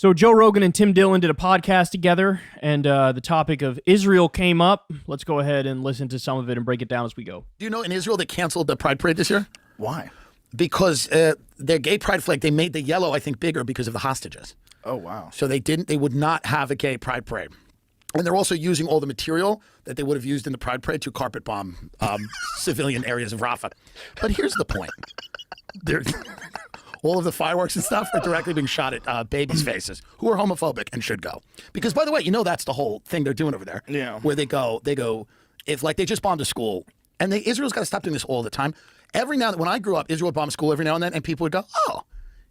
So Joe Rogan and Tim Dillon did a podcast together, and the topic of Israel came up. Let's go ahead and listen to some of it and break it down as we go. Do you know in Israel they canceled the Pride Parade this year? Why? Because their gay pride flag, they made the yellow, I think, bigger because of the hostages. Oh, wow. So they would not have a gay pride parade. And they're also using all the material that they would have used in the pride parade to carpet bomb civilian areas of Rafah. But here's the point. All of the fireworks and stuff are directly being shot at babies' faces who are homophobic and should go. Because, by the way, you know that's the whole thing they're doing over there. Yeah. Where they go, if like they just bombed a school, and Israel's got to stop doing this all the time. Every now and then, when I grew up, Israel would bomb a school every now and then, and people would go, oh,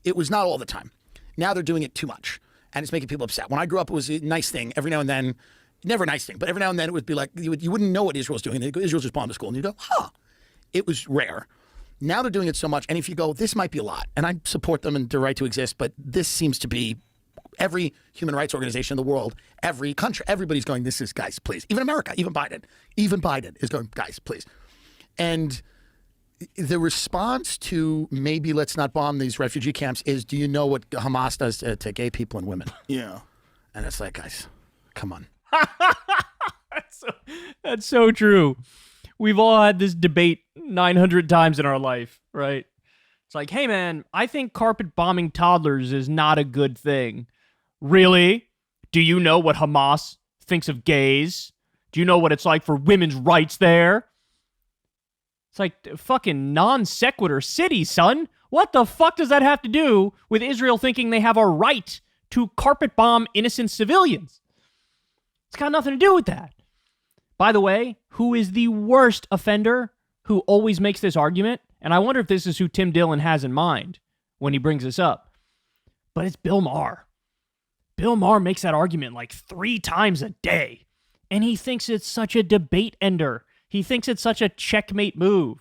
it was not all the time. Now they're doing it too much, and it's making people upset. When I grew up, it was a nice thing. Every now and then, never a nice thing, but every now and then it would be like, you wouldn't know what Israel's doing. Israel just bombed a school, and you go, huh. It was rare. Now they're doing it so much, and if you go, this might be a lot, and I support them and their right to exist, but this seems to be every human rights organization in the world, every country, everybody's going, this is, guys, please. Even America, even Biden is going, guys, please. And the response to maybe let's not bomb these refugee camps is, do you know what Hamas does to gay people and women? Yeah. And it's like, guys, come on. That's so true. We've all had this debate 900 times in our life, right? It's like, hey, man, I think carpet bombing toddlers is not a good thing. Really? Do you know what Hamas thinks of gays? Do you know what it's like for women's rights there? It's like fucking non sequitur city, son. What the fuck does that have to do with Israel thinking they have a right to carpet bomb innocent civilians? It's got nothing to do with that. By the way, who is the worst offender who always makes this argument? And I wonder if this is who Tim Dillon has in mind when he brings this up. But it's Bill Maher. Bill Maher makes that argument like 3 times a day. And he thinks it's such a debate ender. He thinks it's such a checkmate move.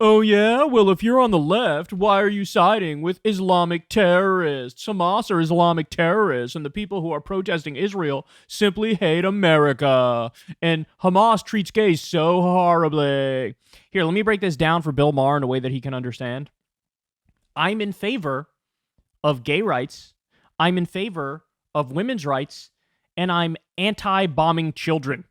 Oh yeah? Well, if you're on the left, why are you siding with Islamic terrorists? Hamas are Islamic terrorists, and the people who are protesting Israel simply hate America. And Hamas treats gays so horribly. Here, let me break this down for Bill Maher in a way that he can understand. I'm in favor of gay rights. I'm in favor of women's rights. And I'm anti-bombing children.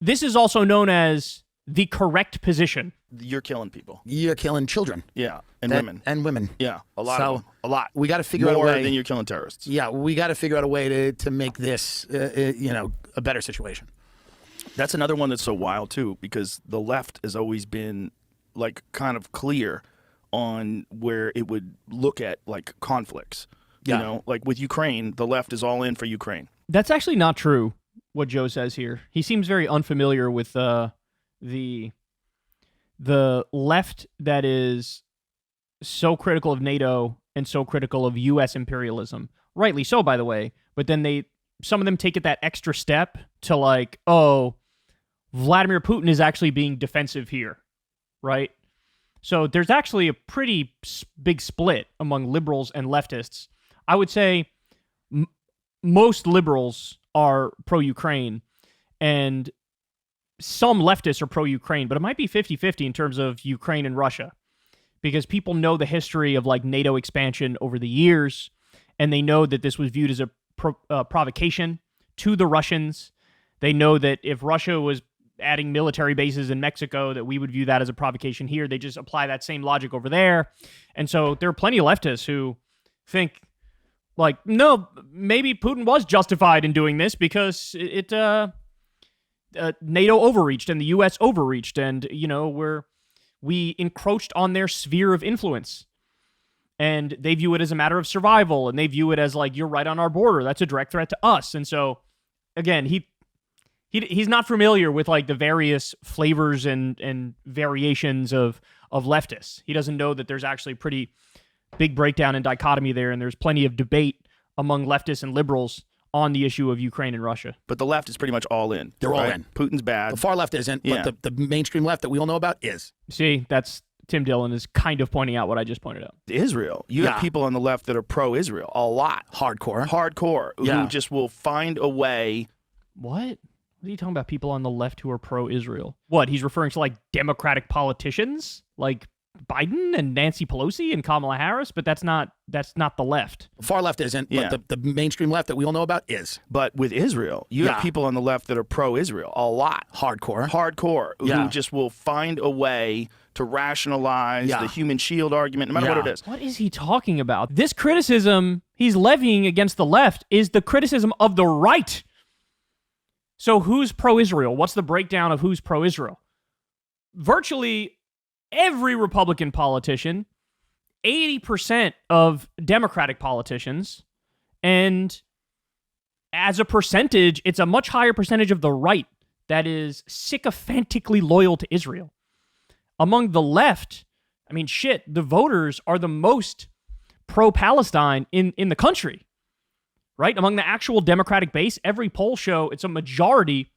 This is also known as the correct position. You're killing people. You're killing children. Yeah, and women. And women. Yeah, a lot of them. A lot. We got to figure out a way. More than you're killing terrorists. Yeah, we got to figure out a way to make this, a better situation. That's another one that's so wild, too, because the left has always been, like, kind of clear on where it would look at, like, conflicts. Yeah. You know, like with Ukraine, the left is all in for Ukraine. That's actually not true, what Joe says here. He seems very unfamiliar with the left that is so critical of NATO and so critical of U.S. imperialism. Rightly so, by the way. But then some of them take it that extra step to like, oh, Vladimir Putin is actually being defensive here, right? So there's actually a pretty big split among liberals and leftists. I would say most liberals are pro-Ukraine, and some leftists are pro-Ukraine, but it might be 50-50 in terms of Ukraine and Russia, because people know the history of like NATO expansion over the years, and they know that this was viewed as a provocation to the Russians. They know that if Russia was adding military bases in Mexico, that we would view that as a provocation here. They just apply that same logic over there. And so there are plenty of leftists who think, like, no, maybe Putin was justified in doing this because NATO overreached and the U.S. overreached, and we encroached on their sphere of influence, and they view it as a matter of survival, and they view it as like, you're right on our border. That's a direct threat to us. And so, again, he's not familiar with like the various flavors and variations of leftists. He doesn't know that there's actually pretty big breakdown and dichotomy there, and there's plenty of debate among leftists and liberals on the issue of Ukraine and Russia. But the left is pretty much all in. They're all in. Putin's bad. The far left isn't, but the mainstream left that we all know about is. See, that's Tim Dillon is kind of pointing out what I just pointed out. Israel. You have people on the left that are pro-Israel. A lot. Hardcore. Who just will find a way. What? What are you talking about, people on the left who are pro-Israel? What, he's referring to like Democratic politicians? Like Biden and Nancy Pelosi and Kamala Harris, but that's not the left. Far left isn't, but the mainstream left that we all know about is. But with Israel, you have people on the left that are pro-Israel, a lot. Hardcore, who just will find a way to rationalize the human shield argument, no matter what it is. What is he talking about? This criticism he's levying against the left is the criticism of the right. So who's pro-Israel? What's the breakdown of who's pro-Israel? Virtually every Republican politician, 80% of Democratic politicians, and as a percentage, it's a much higher percentage of the right that is sycophantically loyal to Israel. Among the left, I mean, shit, the voters are the most pro-Palestine in the country, right? Among the actual Democratic base, every poll show it's a majority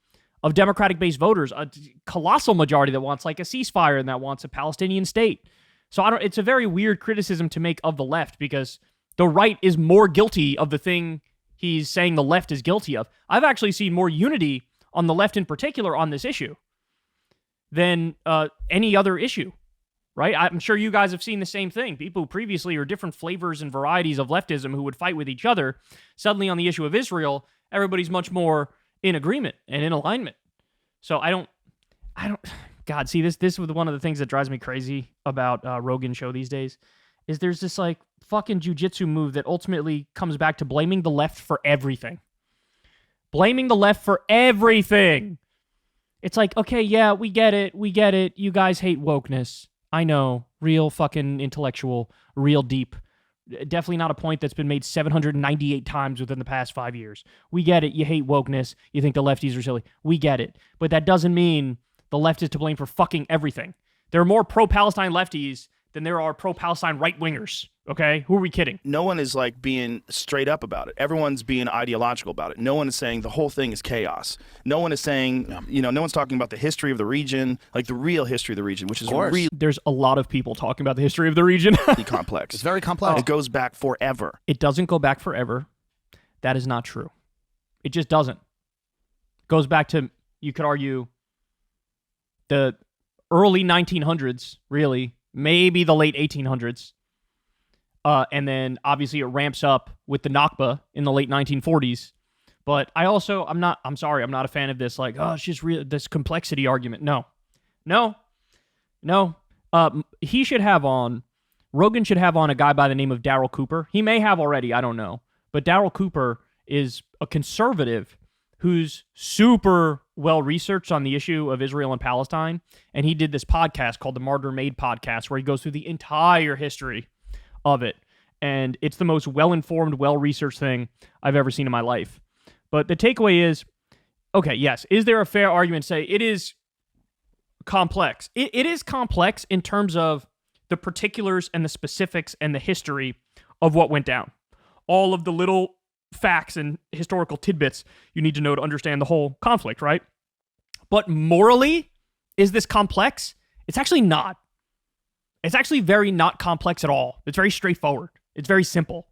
of Democratic-based voters, a colossal majority that wants like a ceasefire and that wants a Palestinian state. So it's a very weird criticism to make of the left because the right is more guilty of the thing he's saying the left is guilty of. I've actually seen more unity on the left in particular on this issue than any other issue, right? I'm sure you guys have seen the same thing. People who previously are different flavors and varieties of leftism who would fight with each other, suddenly on the issue of Israel, everybody's much more in agreement and in alignment. So I don't, God, see, this was one of the things that drives me crazy about Rogan show these days, is there's this like fucking jujitsu move that ultimately comes back to blaming the left for everything. Blaming the left for everything. It's like, okay, yeah, we get it. You guys hate wokeness. I know, real fucking intellectual, real deep. Definitely not a point that's been made 798 times within the past 5 years. We get it. You hate wokeness. You think the lefties are silly. We get it. But that doesn't mean the left is to blame for fucking everything. There are more pro-Palestine lefties than there are pro-Palestine right-wingers. Okay? Who are we kidding? No one is like being straight up about it. Everyone's being ideological about it. No one is saying the whole thing is chaos. No one is saying, no one's talking about the history of the region, like the real history of the region, which is really There's a lot of people talking about the history of the region. complex. It's very complex. It goes back forever. It doesn't go back forever. That is not true. It just doesn't. It goes back to, you could argue, the early 1900s, really, maybe the late 1800s. And then obviously it ramps up with the Nakba in the late 1940s. But I'm not a fan of this, like, oh, it's just this complexity argument. No. Rogan should have on a guy by the name of Darryl Cooper. He may have already, I don't know. But Darryl Cooper is a conservative who's super well-researched on the issue of Israel and Palestine. And he did this podcast called the Martyr Made Podcast, where he goes through the entire history of it. And it's the most well-informed, well-researched thing I've ever seen in my life. But the takeaway is, okay, yes, is there a fair argument to say it is complex? It is complex in terms of the particulars and the specifics and the history of what went down. All of the little facts and historical tidbits you need to know to understand the whole conflict, right? But morally, is this complex? It's actually not. It's actually very not complex at all. It's very straightforward. It's very simple.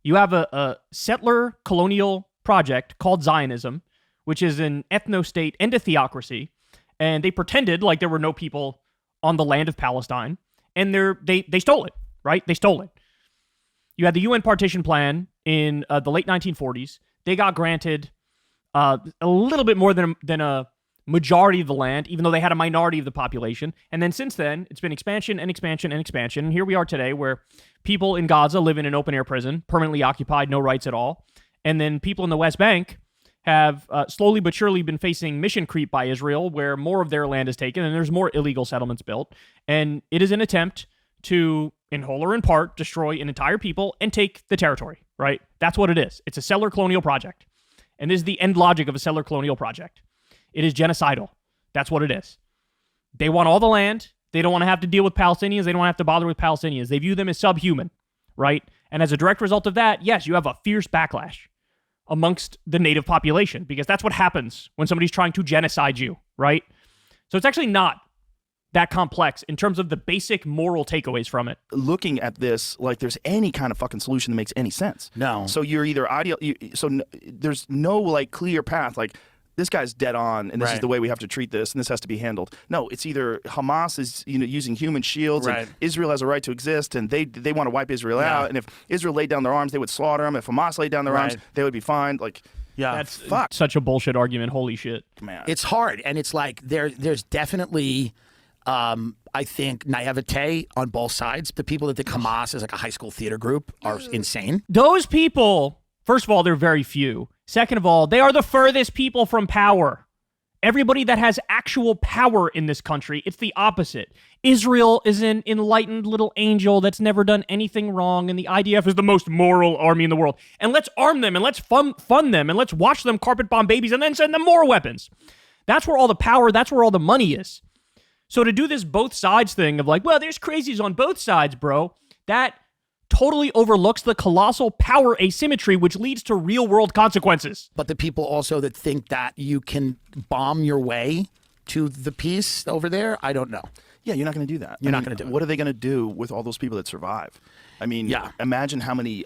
You have a settler colonial project called Zionism, which is an ethno-state and a theocracy, and they pretended like there were no people on the land of Palestine, and they stole it, right? They stole it. You had the UN partition plan in the late 1940s. They got granted a little bit more than a majority of the land, even though they had a minority of the population. And then since then, it's been expansion and expansion and expansion. And here we are today where people in Gaza live in an open-air prison, permanently occupied, no rights at all. And then people in the West Bank have slowly but surely been facing mission creep by Israel, where more of their land is taken and there's more illegal settlements built. And it is an attempt to, in whole or in part, destroy an entire people and take the territory, right? That's what it is. It's a settler colonial project. And this is the end logic of a settler colonial project. It is genocidal. That's what it is. They want all the land. They don't want to have to deal with Palestinians. They don't want to have to bother with Palestinians. They view them as subhuman, right? And as a direct result of that, yes, you have a fierce backlash amongst the native population, because that's what happens when somebody's trying to genocide you, right? So it's actually not that complex in terms of the basic moral takeaways from it. Looking at this like there's any kind of fucking solution that makes any sense. No. So you're either there's no like clear path. Like this guy's dead on, and this is Right. the way we have to treat this, and this has to be handled. No, it's either Hamas is using human shields, Right. and Israel has a right to exist, and they want to wipe Israel Yeah. out. And if Israel laid down their arms, they would slaughter them. If Hamas laid down their arms, Right. they would be fine. Like, Yeah. That's fuck. such a bullshit argument. Holy shit. man, It's hard, and it's like there's definitely, I think, naivete on both sides. The people that think Hamas is like a high school theater group are insane. Those people, first of all, they're very few. Second of all, they are the furthest people from power. Everybody that has actual power in this country, it's the opposite. Israel is an enlightened little angel that's never done anything wrong, and the IDF is the most moral army in the world. And let's arm them, and let's fund them, and let's watch them carpet bomb babies, and then send them more weapons. That's where all the power, that's where all the money is. So to do this both sides thing of like, well, there's crazies on both sides, bro, that totally overlooks the colossal power asymmetry, which leads to real-world consequences. But the people also that think that you can bomb your way to the peace over there, I don't know. yeah, you're not going to do that. You're not gonna do it. What are they going to do with all those people that survive? I mean, Yeah. imagine how many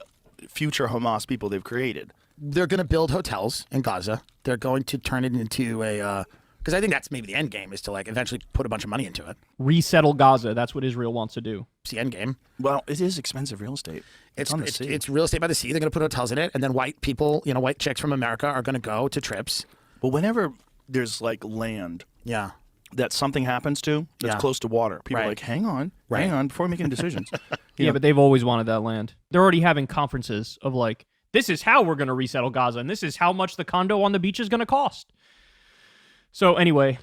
future Hamas people they've created. They're going to build hotels in Gaza. They're going to turn it into a, because I think that's maybe the end game, is to like eventually put a bunch of money into it. Resettle Gaza. That's what Israel wants to do. It's the end game. Well, it is expensive real estate. It's on the sea. It's real estate by the sea. They're going to put hotels in it, and then white people, white chicks from America are going to go to trips. Well, whenever there's like land Yeah. that something happens to that's Yeah. close to water, people are Right. like, hang on Right. before making decisions. Yeah, but they've always wanted that land. They're already having conferences of like, this is how we're going to resettle Gaza, and this is how much the condo on the beach is going to cost. So anyway,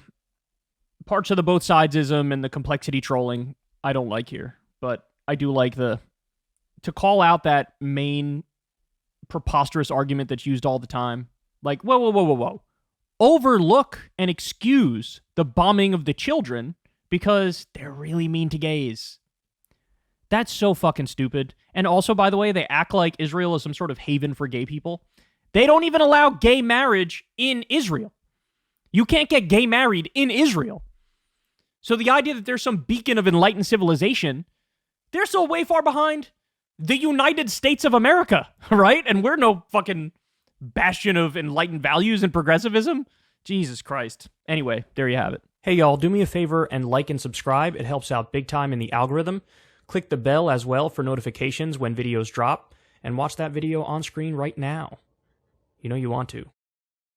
parts of the both sidesism and the complexity trolling, I don't like here. But I do like to call out that main preposterous argument that's used all the time. Like, whoa. Overlook and excuse the bombing of the children because they're really mean to gays. That's so fucking stupid. And also, by the way, they act like Israel is some sort of haven for gay people. They don't even allow gay marriage in Israel. You can't get gay married in Israel. So the idea that there's some beacon of enlightened civilization, they're still way far behind the United States of America, right? And we're no fucking bastion of enlightened values and progressivism. Jesus Christ. Anyway, there you have it. Hey, y'all, do me a favor and like and subscribe. It helps out big time in the algorithm. Click the bell as well for notifications when videos drop, and watch that video on screen right now. You know you want to.